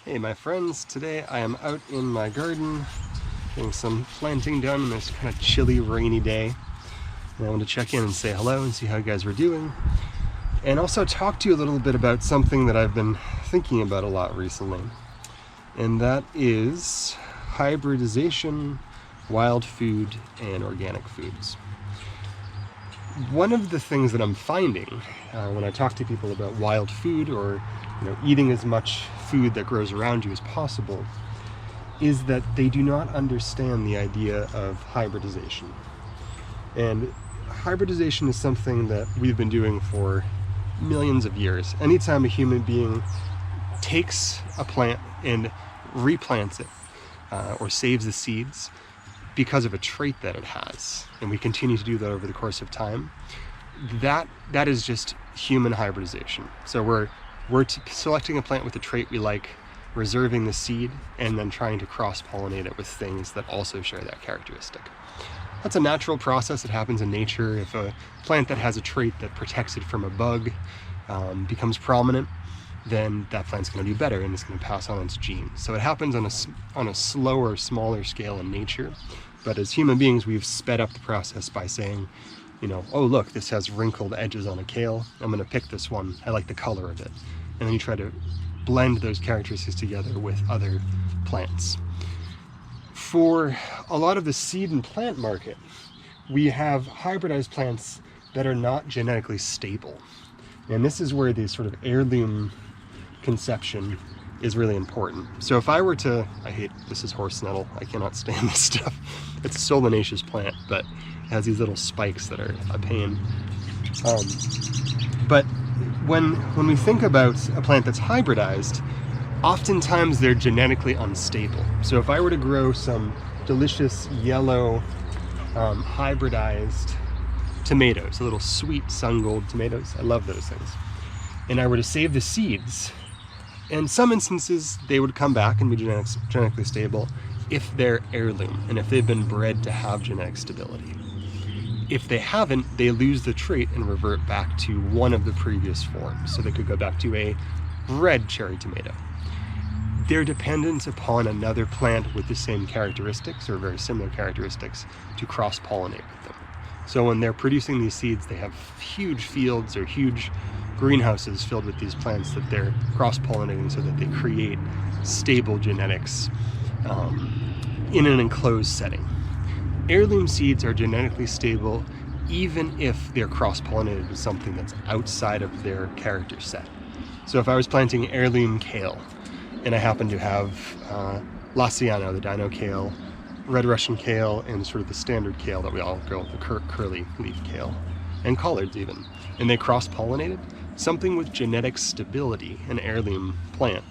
Hey my friends, today I am out in my garden getting some planting done on this kind of chilly, rainy day. And I want to check in and say hello and see how you guys were doing. And also talk to you a little bit about something that I've been thinking about a lot recently. And that is hybridization, wild food, and organic foods. One of the things that I'm finding when I talk to people about wild food or eating as much food that grows around you as possible is that they do not understand the idea of hybridization. And hybridization is something that we've been doing for millions of years. Anytime a human being takes a plant and replants it or saves the seeds because of a trait that it has, and we continue to do that over the course of time, that is just human hybridization. So we're selecting a plant with a trait we like, reserving the seed, and then trying to cross-pollinate it with things that also share that characteristic. That's a natural process that happens in nature. If a plant that has a trait that protects it from a bug becomes prominent, then that plant's going to do better and it's going to pass on its genes. So it happens on a slower, smaller scale in nature. But as human beings, we've sped up the process by saying, oh look, this has wrinkled edges on a kale. I'm going to pick this one. I like the color of it. And then you try to blend those characteristics together with other plants. For a lot of the seed and plant market, we have hybridized plants that are not genetically stable. And this is where the sort of heirloom conception is really important. So if I were to, this is horse nettle, I cannot stand this stuff. It's a solanaceous plant, but it has these little spikes that are a pain. But when we think about a plant that's hybridized, oftentimes they're genetically unstable. So if I were to grow some delicious yellow hybridized tomatoes, little sweet sun gold tomatoes, I love those things, and I were to save the seeds, in some instances they would come back and be genetically stable if they're heirloom and if they've been bred to have genetic stability. If they haven't, they lose the trait and revert back to one of the previous forms. So they could go back to a red cherry tomato. They're dependent upon another plant with the same characteristics or very similar characteristics to cross-pollinate with them. So when they're producing these seeds, they have huge fields or huge greenhouses filled with these plants that they're cross-pollinating so that they create stable genetics in an enclosed setting. Heirloom seeds are genetically stable even if they're cross-pollinated with something that's outside of their character set. So if I was planting heirloom kale and I happen to have Lasiano, the dino kale, red Russian kale, and sort of the standard kale that we all grow, the curly leaf kale, and collards even, and they cross-pollinated, something with genetic stability, an heirloom plant,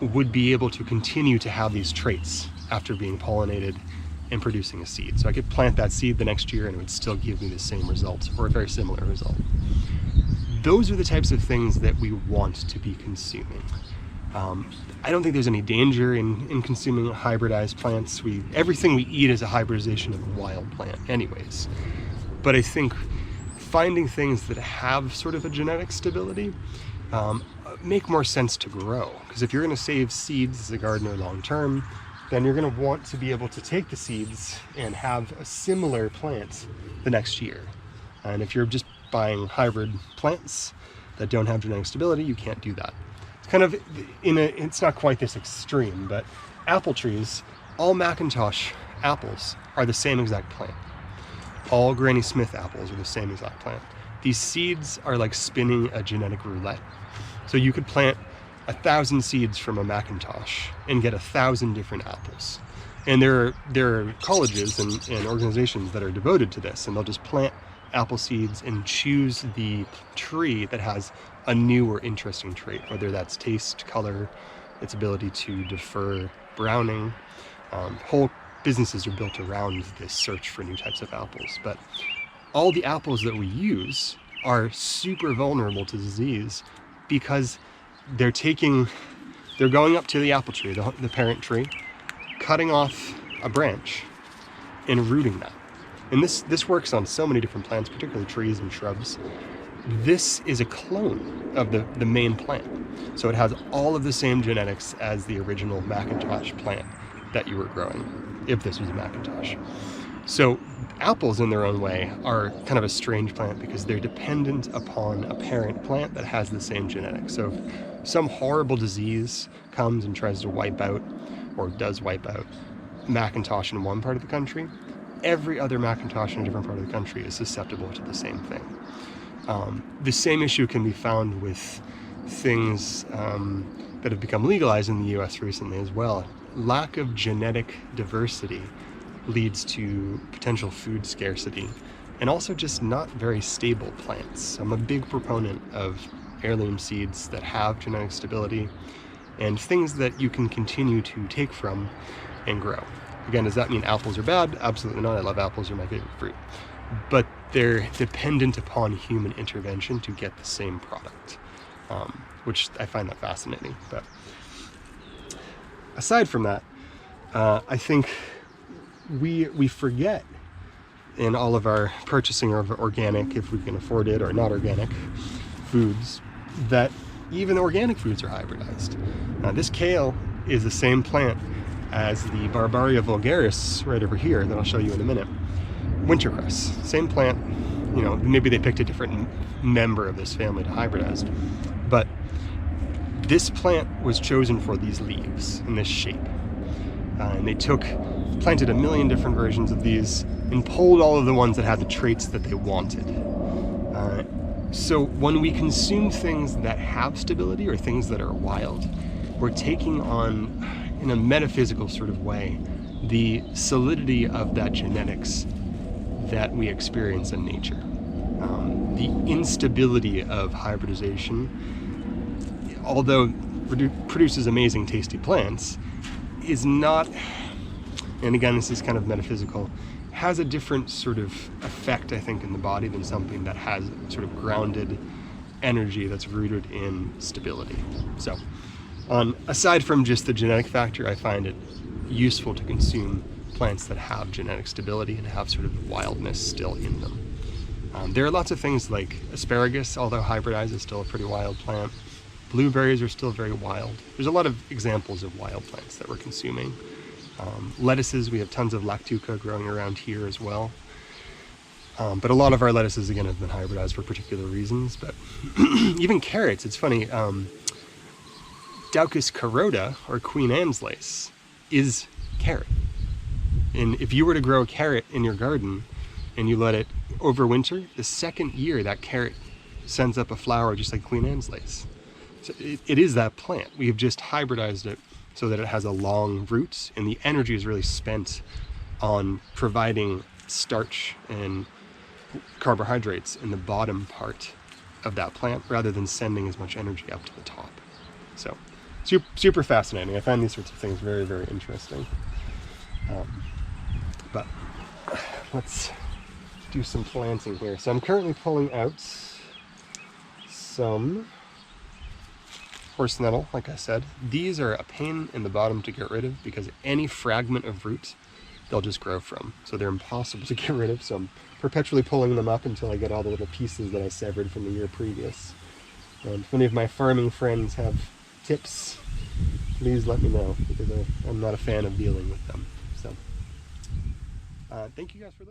would be able to continue to have these traits after being pollinated and producing a seed. So I could plant that seed the next year and it would still give me the same results or a very similar result. Those are the types of things that we want to be consuming. I don't think there's any danger in consuming hybridized plants. Everything we eat is a hybridization of a wild plant anyways. But I think finding things that have sort of a genetic stability make more sense to grow. Because if you're going to save seeds as a gardener long term, then you're going to want to be able to take the seeds and have a similar plant the next year. And if you're just buying hybrid plants that don't have genetic stability, you can't do that. It's kind of it's not quite this extreme, but apple trees, all Macintosh apples are the same exact plant. All Granny Smith apples are the same exact plant. These seeds are like spinning a genetic roulette. So you could plant 1,000 seeds from a Macintosh and get 1,000 different apples. And there are colleges and organizations that are devoted to this, and they'll just plant apple seeds and choose the tree that has a new or interesting trait, whether that's taste, color, its ability to defer browning. Whole businesses are built around this search for new types of apples. But all the apples that we use are super vulnerable to disease because they're going up to the apple tree, the parent tree, cutting off a branch and rooting that. And this works on so many different plants, particularly trees and shrubs. this is a clone of the main plant. So it has all of the same genetics as the original Macintosh plant that you were growing, if this was a Macintosh. So apples in their own way are kind of a strange plant because they're dependent upon a parent plant that has the same genetics. So if some horrible disease comes and tries to wipe out, or does wipe out, Macintosh in one part of the country, every other Macintosh in a different part of the country is susceptible to the same thing. The same issue can be found with things that have become legalized in the US recently as well. Lack of genetic diversity leads to potential food scarcity and also just not very stable plants. I'm a big proponent of heirloom seeds that have genetic stability and things that you can continue to take from and grow. Again, does that mean apples are bad? Absolutely not. I love apples, they're my favorite fruit. But they're dependent upon human intervention to get the same product, which I find that fascinating. But aside from that, I think we forget in all of our purchasing of organic, if we can afford it, or not organic foods, that even organic foods are hybridized. This kale is the same plant as the Barbaria vulgaris right over here that I'll show you in a minute. Winter-cress, same plant. You know, maybe they picked a different member of this family to hybridize, but this plant was chosen for these leaves in this shape. And they planted a million different versions of these and pulled all of the ones that had the traits that they wanted. So when we consume things that have stability or things that are wild, we're taking on, in a metaphysical sort of way, the solidity of that genetics that we experience in nature. The instability of hybridization, although produces amazing tasty plants, is not, and again this is kind of metaphysical, has a different sort of effect, I think, in the body than something that has sort of grounded energy that's rooted in stability. So aside from just the genetic factor, I find it useful to consume plants that have genetic stability and have sort of wildness still in them. There are lots of things like asparagus, although hybridized, is still a pretty wild plant. Blueberries are still very wild. There's a lot of examples of wild plants that we're consuming. Lettuces, we have tons of lactuca growing around here as well. But a lot of our lettuces, again, have been hybridized for particular reasons. But even carrots, it's funny. Daucus carota, or Queen Anne's lace, is carrot. And if you were to grow a carrot in your garden and you let it overwinter, the second year that carrot sends up a flower just like Queen Anne's lace. So it is that plant. We have just hybridized it so that it has a long root, and the energy is really spent on providing starch and carbohydrates in the bottom part of that plant rather than sending as much energy up to the top. So super fascinating. I find these sorts of things very, very interesting. But let's do some planting here. So I'm currently pulling out some horse nettle, like I said. These are a pain in the bottom to get rid of because any fragment of root they'll just grow from. So they're impossible to get rid of. So I'm perpetually pulling them up until I get all the little pieces that I severed from the year previous. And if any of my farming friends have tips, please let me know, because I'm not a fan of dealing with them. So thank you guys for listening.